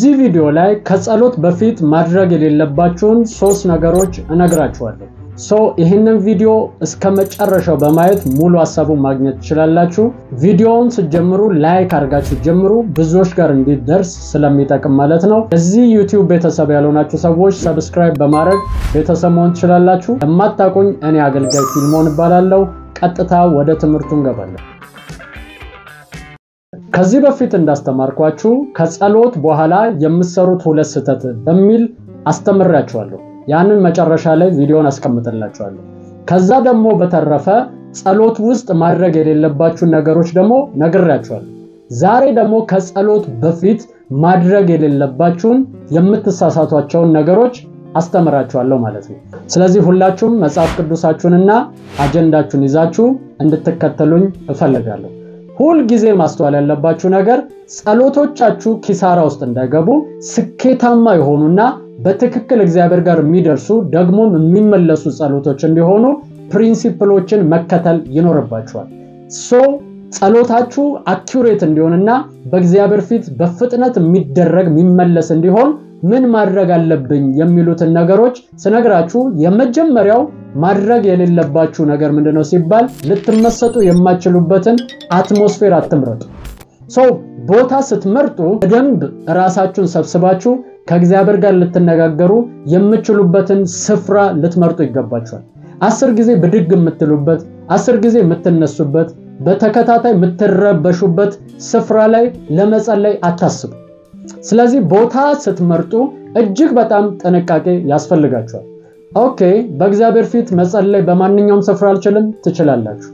በዚህ ቪዲዮ ላይ ከጸሎት በፊት ማድረግ የሌለባችሁን 3 ነገሮች እነግራችኋለሁ። ይህንን ቪዲዮ እስከመጨረሻው በማየት ሙሉ ሐሳቡን ማግኘት ትችላላችሁ። ቪዲዮውን ስትጀምሩ ላይክ አድርጋችሁ ጀምሩ፣ ብዙዎች ጋር እንዲደርስ ስለሚጠቅም ማለት ነው። እዚህ ዩቲዩብ ቤተሰብ ያልሆናችሁ ሰዎች ሰብስክራይብ በማድረግ ቤተሰብ መሆን ትችላላችሁ። የማታውቁኝ እኔ አገልጋይ ፊልሞን እባላለሁ። ቀጥታ ወደ ትምህርቱ እንገባለን። ከዚህ በፊት እንዳስተማርኳችሁ ከጸሎት በኋላ የምትሰሩት 2 ስህተት በሚል አስተምራችኋለሁ። ያንን መጨረሻ ላይ ቪዲዮን አስቀምጥላችኋለሁ። ከዛ ደግሞ በተረፈ ጸሎት ውስጥ ማድረግ የሌለባችሁ ነገሮች ደግሞ ነግራችኋለሁ። ዛሬ ደግሞ ከጸሎት በፊት ማድረግ የሌለባችሁን የምትሳሳቷቸውን ነገሮች አስተምራችኋለሁ ማለት ነው። ስለዚህ ሁላችሁም መጽሐፍ ቅዱሳችሁንና አጀንዳችሁን ይዛችሁ እንድትከተሉኝ እፈልጋለሁ። ሁሉ ጊዜ ማስተዋል ያለባችሁ ነገር ጸሎቶቻችሁ ኪሳራ ውስጥ እንዳይገቡ ስኬታማ ይሆኑና በትክክል እግዚአብሔር ጋር የሚደርሱ ደግሞ የሚመለሱ ጸሎቶች እንዲሆኑ ፕሪንሲፕሎችን መከተል ይኖርባችኋል። ጸሎታችሁ አኩሬት እንዲሆንና በእግዚአብሔር ፊት በፍጥነት የሚደረግ የሚመለስ እንዲሆን ምን ማድረግ አለብኝ የሚሉትን ነገሮች ስነግራችሁ የመጀመሪያው ማድረግ የሌለባችሁ ነገር ምንድነው ሲባል ልትመሰጡ የማይችሉበትን አትሞስፌር አትምረጡ። ቦታ ስትመርጡ በደንብ ራሳችሁን ሰብስባችሁ ከእግዚአብሔር ጋር ልትነጋገሩ የምትችሉበትን ስፍራ ልትመርጡ ይገባችኋል። 10 ጊዜ ብድግ የምትሉበት 10 ጊዜ የምትነሱበት በተከታታይ የምትረበሹበት ስፍራ ላይ ለመጸለይ አታስቡ። ስለዚህ ቦታ ስትመርጡ እጅግ በጣም ጥንቃቄ ያስፈልጋችኋል። በእግዚአብሔር ፊት መጸለይ በማንኛውም ስፍራ አልችልም ትችላላችሁ።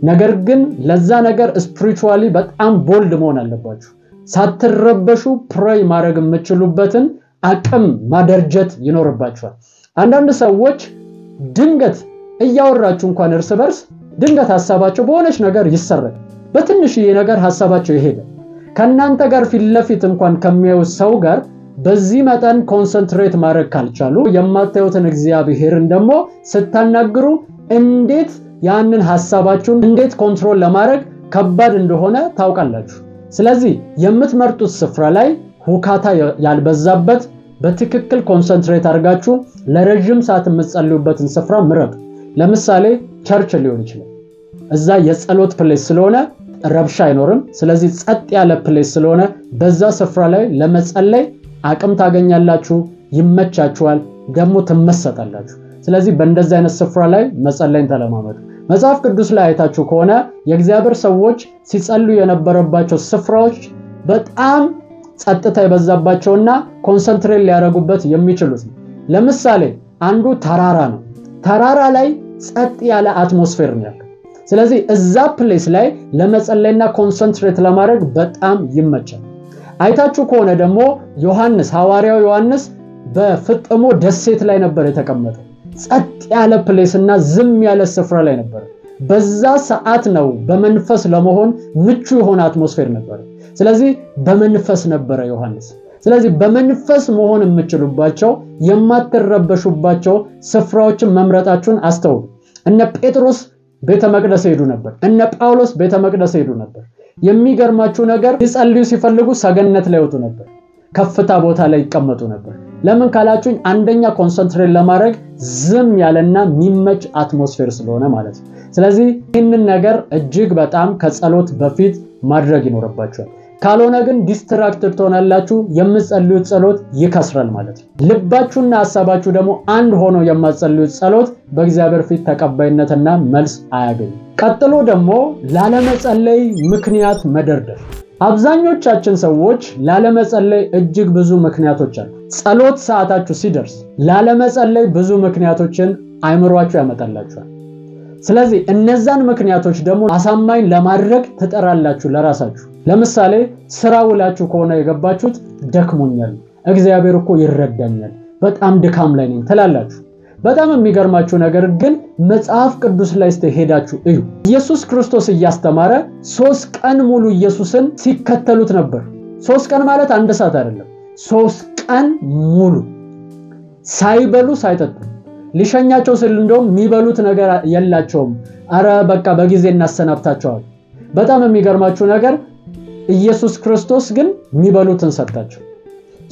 ነገር ግን ለዛ ነገር ስፒሪቹዋሊ በጣም ቦልድ መሆን አለባችሁ። ሳትረበሹ ፕሬይ ማድረግ የምትችሉበትን አቅም ማደርጀት ይኖርባችኋል። አንዳንድ ሰዎች ድንገት እያወራችሁ እንኳን እርስ በርስ ድንገት ሐሳባቸው በሆነች ነገር ይሰረቅ፣ በትንሽዬ ነገር ሐሳባቸው ይሄዳል። ከናንተ ጋር ፊት ለፊት እንኳን ከሚያዩ ሰው ጋር በዚህ መጠን ኮንሰንትሬት ማድረግ ካልቻሉ የማታዩትን እግዚአብሔርን ደግሞ ስታናግሩ እንዴት ያንን ሐሳባችሁን እንዴት ኮንትሮል ለማድረግ ከባድ እንደሆነ ታውቃላችሁ። ስለዚህ የምትመርጡት ስፍራ ላይ ሁካታ ያልበዛበት በትክክል ኮንሰንትሬት አድርጋችሁ ለረጅም ሰዓት የምትጸልዩበትን ስፍራ ምረጡ። ለምሳሌ ቸርች ሊሆን ይችላል። እዛ የጸሎት ፕሌስ ስለሆነ ረብሻ አይኖርም። ስለዚህ ጸጥ ያለ ፕሌስ ስለሆነ በዛ ስፍራ ላይ ለመጸለይ አቅም ታገኛላችሁ፣ ይመቻችኋል፣ ደግሞ ትመሰጣላችሁ። ስለዚህ በእንደዛ አይነት ስፍራ ላይ መጸለይን ተለማመዱ። መጽሐፍ ቅዱስ ላይ አይታችሁ ከሆነ የእግዚአብሔር ሰዎች ሲጸልዩ የነበረባቸው ስፍራዎች በጣም ጸጥታ የበዛባቸውና ኮንሰንትሬት ሊያደርጉበት የሚችሉት ነው። ለምሳሌ አንዱ ተራራ ነው። ተራራ ላይ ጸጥ ያለ አትሞስፌር ነው ያለው። ስለዚህ እዛ ፕሌስ ላይ ለመጸለይና ኮንሰንትሬት ለማድረግ በጣም ይመቻል። አይታችሁ ከሆነ ደግሞ ዮሐንስ ሐዋርያው ዮሐንስ በፍጥሞ ደሴት ላይ ነበር የተቀመጠው። ጸጥ ያለ ፕሌስና ዝም ያለ ስፍራ ላይ ነበር። በዛ ሰዓት ነው በመንፈስ ለመሆን ምቹ የሆነ አትሞስፌር ነበር። ስለዚህ በመንፈስ ነበር ዮሐንስ። ስለዚህ በመንፈስ መሆን የምትችሉባቸው የማትረበሹባቸው ስፍራዎችን መምረጣችሁን አስተውሉ። እነ ጴጥሮስ ቤተ መቅደስ ሄዱ ነበር። እነ ጳውሎስ ቤተ መቅደስ ሄዱ ነበር። የሚገርማችሁ ነገር ሲጸልዩ ሲፈልጉ ሰገነት ላይ ወጡ ነበር። ከፍታ ቦታ ላይ ይቀመጡ ነበር። ለምን ካላችሁኝ አንደኛ ኮንሰንትሬት ለማድረግ ዝም ያለና የሚመች አትሞስፌር ስለሆነ ማለት ነው። ስለዚህ ይህንን ነገር እጅግ በጣም ከጸሎት በፊት ማድረግ ይኖርባችኋል። ካልሆነ ግን ዲስትራክትድ ትሆናላችሁ፣ የምትጸልዩት ጸሎት ይከስራል ማለት ነው። ልባችሁና ሐሳባችሁ ደግሞ አንድ ሆኖ የማትጸልዩት ጸሎት በእግዚአብሔር ፊት ተቀባይነትና መልስ አያገኝም። ቀጥሎ ደግሞ ላለመጸለይ ምክንያት መደርደር። አብዛኞቻችን ሰዎች ላለመጸለይ እጅግ ብዙ ምክንያቶች አሉ። ጸሎት ሰዓታችሁ ሲደርስ ላለመጸለይ ብዙ ምክንያቶችን አይምሯችሁ ያመጣላችኋል። ስለዚህ እነዛን ምክንያቶች ደግሞ አሳማኝ ለማድረግ ትጠራላችሁ ለራሳችሁ። ለምሳሌ ስራ ውላችሁ ከሆነ የገባችሁት ደክሞኛል፣ እግዚአብሔር እኮ ይረዳኛል፣ በጣም ድካም ላይ ነኝ ትላላችሁ። በጣም የሚገርማችሁ ነገር ግን መጽሐፍ ቅዱስ ላይ ሄዳችሁ እዩ። ኢየሱስ ክርስቶስ እያስተማረ 3 ቀን ሙሉ ኢየሱስን ሲከተሉት ነበር። 3 ቀን ማለት 1 ሰዓት አይደለም። 3 ቀን ሙሉ ሳይበሉ ሳይጠጡ ሊሸኛቸው ሲል እንደውም የሚበሉት ነገር የላቸውም። አረ በቃ በጊዜ እናሰናብታቸዋል። በጣም የሚገርማችሁ ነገር ኢየሱስ ክርስቶስ ግን የሚበሉትን ሰጣቸው።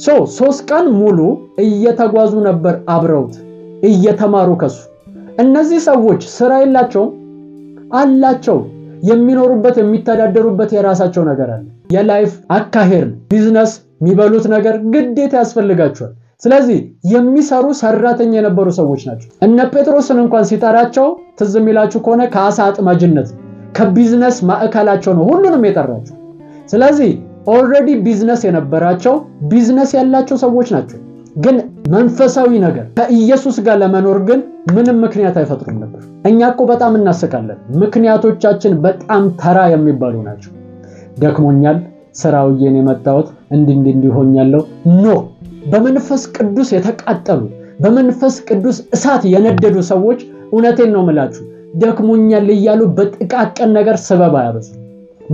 3 ቀን ሙሉ እየተጓዙ ነበር አብረውት እየተማሩ ከሱ እነዚህ ሰዎች ስራ አላቸው የሚኖሩበት የሚተዳደሩበት የራሳቸው ነገር አለ የላይፍ አካሄድ ቢዝነስ የሚበሉት ነገር ግዴታ ያስፈልጋቸዋል ስለዚህ የሚሰሩ ሰራተኛ የነበሩ ሰዎች ናቸው እነ ጴጥሮስን እንኳን ሲጠራቸው ትዝም ይላችሁ ከሆነ ከአሳ አጥማጅነት ከቢዝነስ ማዕከላቸው ነው ሁሉንም የጠራቸው ስለዚህ ኦሬዲ ቢዝነስ የነበራቸው ቢዝነስ ያላቸው ሰዎች ናቸው ግን መንፈሳዊ ነገር ከኢየሱስ ጋር ለመኖር ግን ምንም ምክንያት አይፈጥሩም ነበር እኛኮ በጣም እናስቃለን ምክንያቶቻችን በጣም ተራ የሚባሉ ናቸው ደክሞኛል ስራውዬን የመጣሁት እንዲሆኛለሁ ኖ በመንፈስ ቅዱስ የተቃጠሉ በመንፈስ ቅዱስ እሳት የነደዱ ሰዎች እውነቴን ነው መላችሁ ደክሞኛል ይያሉ በጥቃቀን ነገር ሰበብ ያበዙ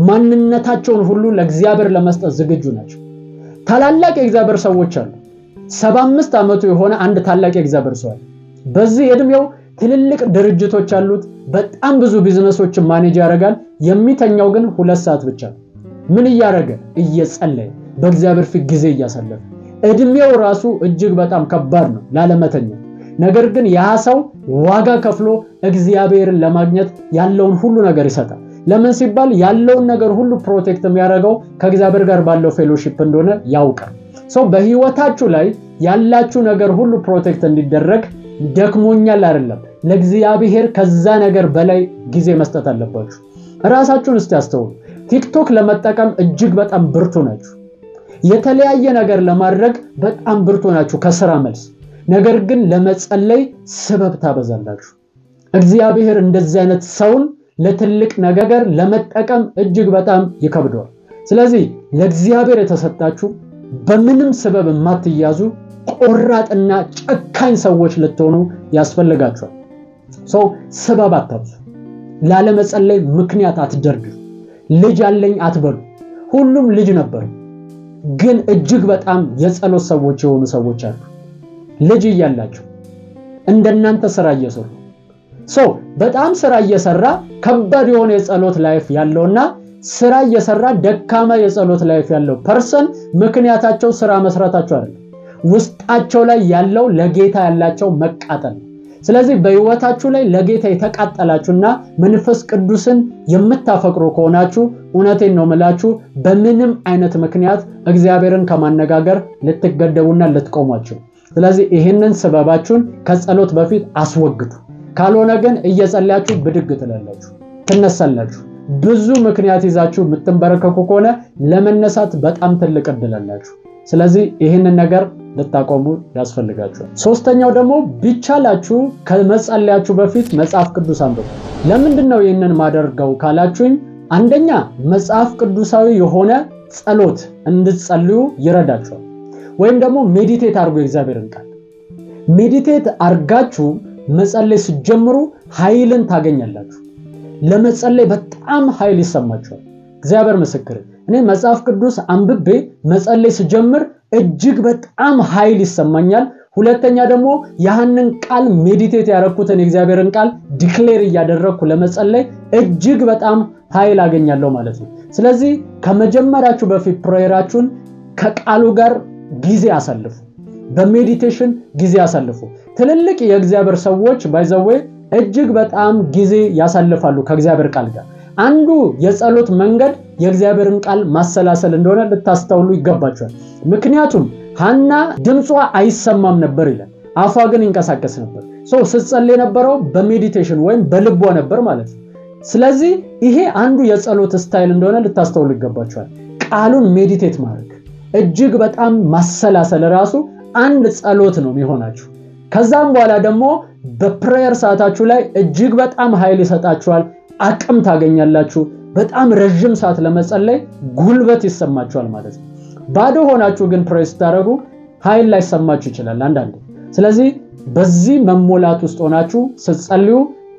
ማንነታቸውን ሁሉ ለእግዚአብሔር ለመስጠት ዝግጁ ናቸው ታላላቅ የእግዚአብሔር ሰዎች አሉ 75 ዓመቱ የሆነ አንድ ታላቅ የእግዚአብሔር ሰው አለ በዚህ እድሜው ትልልቅ ድርጅቶች አሉት በጣም ብዙ ቢዝነሶችን ማኔጅ ያደርጋል የሚተኛው ግን 2 ሰዓት ብቻ ምን ያያረገ እየጸለየ በእግዚአብሔር ፊት ጊዜ ያሳለፈ እድሜው ራሱ እጅግ በጣም ከባድ ነው ላለመተኛ ነገር ግን ያ ሰው ዋጋ ከፍሎ እግዚአብሔርን ለማግኘት ያለውን ሁሉ ነገር ይሰጣል ለምን ሲባል ያለውን ነገር ሁሉ ፕሮቴክት የሚያደርገው ከእግዚአብሔር ጋር ባለው ፌሎሺፕ እንደሆነ ያውቃል በህይወታችሁ ላይ ያላችሁ ነገር ሁሉ ፕሮቴክት እንዲደረግ ደክሞኛል አይደለም ለእግዚአብሔር ከዛ ነገር በላይ ጊዜ መስጠት አለባችሁ ራሳችሁን እስቲ አስተውሉ ቲክቶክ ለመጠቀም እጅግ በጣም ብርቱ ናችሁ የተለያየ ነገር ለማድረግ በጣም ብርቱ ናችሁ ከስራ መልስ ነገር ግን ለመጸለይ ሰበብ ታበዛላችሁ እግዚአብሔር እንደዚህ አይነት ሰውን ለትልቅ ነገር ለመጠቀም እጅግ በጣም ይከብደዋል ስለዚህ ለእግዚአብሔር የተሰጣችሁ በምንም ሰበብ ማትያዙ ቆራጥና ጨካኝ ሰዎች ልትሆኑ ያስፈልጋችኋል ሰበብ አታብዙ ላለመጸለይ ምክንያት አትደርድሩ ልጅ አለኝ አትበሉ ሁሉም ልጅ ነበር ግን እጅግ በጣም የጸሎት ሰዎች የሆኑ ሰዎች አሉ ልጅ ይያላችሁ እንደናንተ ስራ እየሰሩ በጣም ስራ እየሰራ ከባድ የሆነ የጸሎት ላይፍ ያለውና ስራ እየሰራ ደካማ የጸሎት ላይፍ ያለው ፐርሰን ምክንያታቸው ስራ መስራታቸው አይደለም ውስጣቸው ላይ ያለው ለጌታ ያላቸው መቃጠል ስለዚህ በህይወታችሁ ላይ ለጌታ የተቃጠላችሁና መንፈስ ቅዱስን የምታፈቅሩ ከሆናችሁ እውነቴን ነው መላችሁ በምንም አይነት ምክንያት እግዚአብሔርን ከማነጋገር ልትገደቡና ልትቆሟችሁ ስለዚህ ይሄንን ሰበባችሁን ከጸሎት በፊት አስወግዱ ካልሆነ ግን እየጸለያችሁ ብድግ ትላላችሁ ትነሳላችሁ ብዙ ምክንያት ይዛችሁ ምትንበረከኩ ከሆነ ለመነሳት በጣም ትልቅ እድል አላችሁ ስለዚህ ይሄንን ነገር ልታቆሙ ያስፈልጋችኋል ሶስተኛው ደግሞ ቢቻላችሁ ከመጸለያችሁ በፊት መጽሐፍ ቅዱስ አንብቡ ለምንድነው ይሄንን ማደርገው ካላችሁኝ አንደኛ መጽሐፍ ቅዱሳዊ የሆነ ጸሎት እንድትጸልዩ ይረዳችኋል ወይም ደግሞ ሜዲቴት አድርጉ የእግዚአብሔርን ቃል ሜዲቴት አርጋችሁ መጸለይ ሲጀምሩ ኃይልን ታገኛላችሁ ለመጸለይ በጣም ኃይል ይሰማችኋል እግዚአብሔር ምስክር እኔ መጽሐፍ ቅዱስ አንብቤ መጸለይ ሲጀምር እጅግ በጣም ኃይል ይሰማኛል ሁለተኛ ደግሞ ያንን ቃል ሜዲቴት ያረኩትን የእግዚአብሔርን ቃል ዲክሌር ያደረኩ ለመጸለይ እጅግ በጣም ኃይል አገኛለሁ ማለት ነው ስለዚህ ከመጀመራችሁ በፊት ፕሬየራችሁን ከቃሉ ጋር ጊዜ አሳልፉ በሜዲቴሽን ጊዜ አሳልፉ ትልልቅ የእግዚአብሔር ሰዎች ባይዘዌ እጅግ በጣም ጊዜ ያሳልፋሉ ከእግዚአብሔር ቃል ጋር አንዱ የጸሎት መንገድ የእግዚአብሔርን ቃል ማሰላሰል እንደሆነ ልታስተውሉ ይገባችኋል ምክንያቱም ሃና ድምጿ አይሰማም ነበር ይላል አፏ ግን ይንቀሳቀስ ነበር ስትጸልይ ነበረው በሜዲቴሽን ወይም በልቧ ነበር ማለት ነው ስለዚህ ይሄ አንዱ የጸሎት ስታይል እንደሆነ ልታስተውሉ ይገባችኋል ቃሉን ሜዲቴት ማድረግ እጅግ በጣም ማሰላሰል ራሱ አንድ ጸሎት ነው የሚሆናችሁ ከዛም በኋላ ደግሞ በፕሬየር ሰዓታችሁ ላይ እጅግ በጣም ኃይል ይሰጣችኋል አቅም ታገኛላችሁ በጣም ረጅም ሰዓት ለመጸለይ ጉልበት ይሰማችኋል ማለት ነው ባዶ ሆናችሁ ግን ፕሬስ ታረጉ ኃይል ላይ ሰማችሁ ይችላል አንዳንዴ ስለዚህ በዚህ መሞላት ውስጥ ሆናችሁ ስትጸልዩ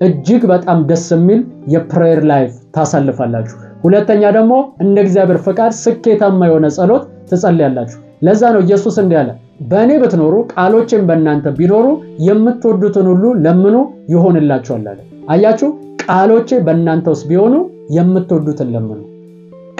እጅግ በጣም ደስ የሚል የፕሬየር ላይፍ ታሳልፋላችሁ ሁለተኛ ደግሞ እንደ እግዚአብሔር ፈቃድ ስኬታማ የሆነ ጸሎት ትጸልያላችሁ ለዛ ነው ኢየሱስ እንዲያለ በእኔ ብትኖሩ ቃሎችን በእናንተ ቢኖሩ የምትወዱትን ሁሉ ለምኑ ይሆንላችኋል አለ አያችሁ ቃሎቼ በእናንተ ውስጥ ቢሆኑ የምትወዱትን ለምኑ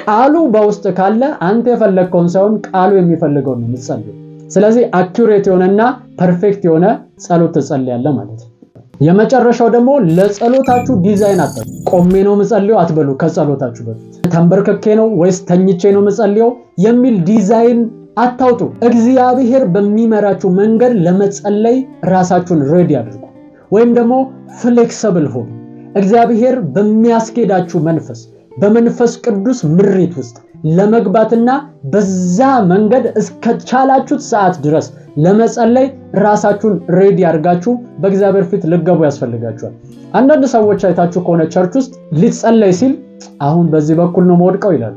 ቃሉ በውስጥ ካለ አንተ የፈለከውን ሳይሆን ቃሉ የሚፈልገው ነው የምትጸልየው ስለዚህ አኩሬት የሆነና ፐርፌክት የሆነ ጸሎት ትጸልያለህ ማለት ነው የመጨረሻው ደግሞ ለጸሎታችሁ ዲዛይን አጣ ቆሜ ነው የምጸልየው አትበሉ ከጸሎታችሁ በፊት ተንበርከኬ ነው ወይስ ተኝቼ ነው የምጸልየው የሚል ዲዛይን አታውጡ እግዚአብሔር በሚመራችሁ መንገድ ለመጸለይ ራሳችሁን ሬዲ አድርጉ ወይም ደግሞ ፍሌክሲብል ሆኑ እግዚአብሔር በሚያስኬዳችሁ መንፈስ በመንፈስ ቅዱስ ምሪት ውስጥ ለመግባትና በዛ መንገድ እስከቻላችሁት ሰዓት ድረስ ለመጸለይ ራሳችሁን ሬዲ አድርጋችሁ በእግዚአብሔር ፊት ልገቡ ያስፈልጋችኋል አንዳንድ ሰዎች አይታችሁ ከሆነ ቸርች ውስጥ ሊጸለይ ሲል አሁን በዚህ በኩል ነው ሞድቀው ይላሉ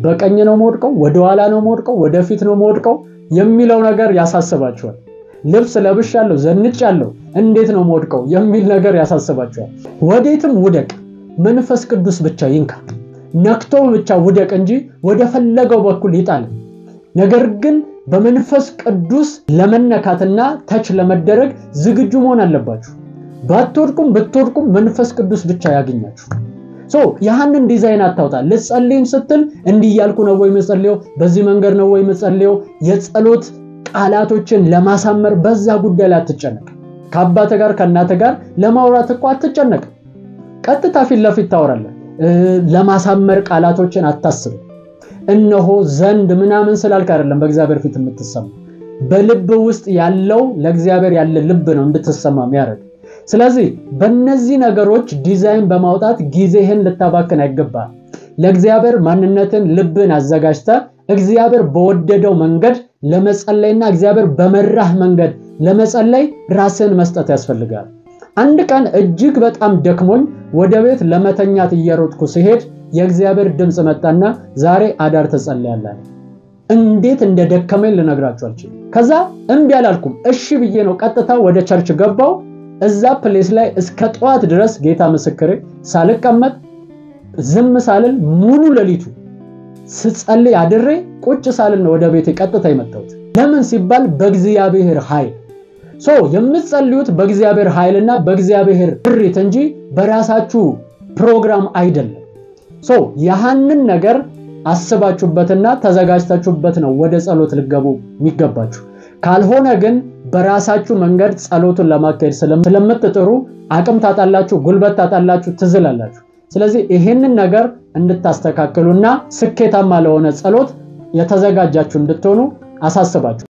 በቀኝ ነው ሞድቀው ወደ ኋላ ነው ሞድቀው ወደፊት ነው ሞድቀው የሚለው ነገር ያሳስባችኋል ልብስ ለብሻለሁ ዘንጫለሁ እንዴት ነው ሞድቀው የሚል ነገር ያሳስባችኋል ወዴትም ውደቅ መንፈስ ቅዱስ ብቻ ይንካ ነክቶ ብቻ ውደቅ እንጂ ወደ ፈለገው በኩል ይጣል ነገር ግን በመንፈስ ቅዱስ ለመነካትና ተች ለመደረግ ዝግጁ መሆን አለባችሁ ባትወድቁም ብትወድቁም መንፈስ ቅዱስ ብቻ ያገኛችሁ ያንን ዲዛይን አታውጣ ለጸልይም ስትል እንዲያልኩ ነው ወይ መጸልየው በዚህ መንገድ ነው ወይ መጸልየው የጸሎት ቃላቶችን ለማሳመር በዛ ጉዳይ ላይ አትጨነቅ ከአባተ ጋር ከናተ ጋር ለማውራት እኮ አትጨነቅ ቀጥታ ፊት ለፊት ታወራለህ ለማሳመር ቃላቶችን አታስብ እነሆ ዘንድ ምናምን ስላልክ አይደለም በእግዚአብሔር ፊት የምትሰማ በልብ ውስጥ ያለው ለእግዚአብሔር ያለ ልብ ነው እንድትሰማ የሚያደርግ ስለዚህ በእነዚህ ነገሮች ዲዛይን በማውጣት ጊዜህን ልታባክን አይገባም ለእግዚአብሔር ማንነትን ልብን አዘጋጅተ እግዚአብሔር በወደደው መንገድ ለመጸለይና እግዚአብሔር በመራህ መንገድ ለመጸለይ ራስን መስጠት ያስፈልጋል አንድ ቀን እጅግ በጣም ደክሞኝ ወደ ቤት ለመተኛት እየሮጥኩ ሲሄድ የእግዚአብሔር ድምጽ መጣና ዛሬ አዳር ተጸልያለህ እንዴት እንደደከመኝ ልነግራችሁ አልችልም ከዛ እንቢ አላልኩም እሺ ብዬ ነው ቀጥታ ወደ ቸርች ገባው እዛ ፕሌስ ላይ እስከ ጧት ድረስ ጌታ ምስክሬ ሳልቀመጥ ዝም ሳልል ሙሉ ለሊቱ ስጸልይ አድሬ ቁጭ ሳልን ወደ ቤቴ ቀጥታ ይመጣው ለምን ሲባል በእግዚአብሔር ኃይል የምትጸልዩት በእግዚአብሔር ኃይልና በእግዚአብሔር ብሪት እንጂ በራሳችሁ ፕሮግራም አይደለም ያንን ነገር አስባችሁበትና ተዘጋጅታችሁበት ነው ወደ ጸሎት ልገቡ የሚገባችሁ ካልሆነ ግን በራሳችሁ መንገድ ጸሎቱን ለማካሄድ ስለምትጥሩ አቅም ታጣላችሁ ጉልበት ታጣላችሁ ትዝላላችሁ ስለዚህ ይሄንን ነገር እንድታስተካክሉና ስኬታማ ለሆነ ጸሎት የተዘጋጃችሁ እንድትሆኑ አሳስባችሁ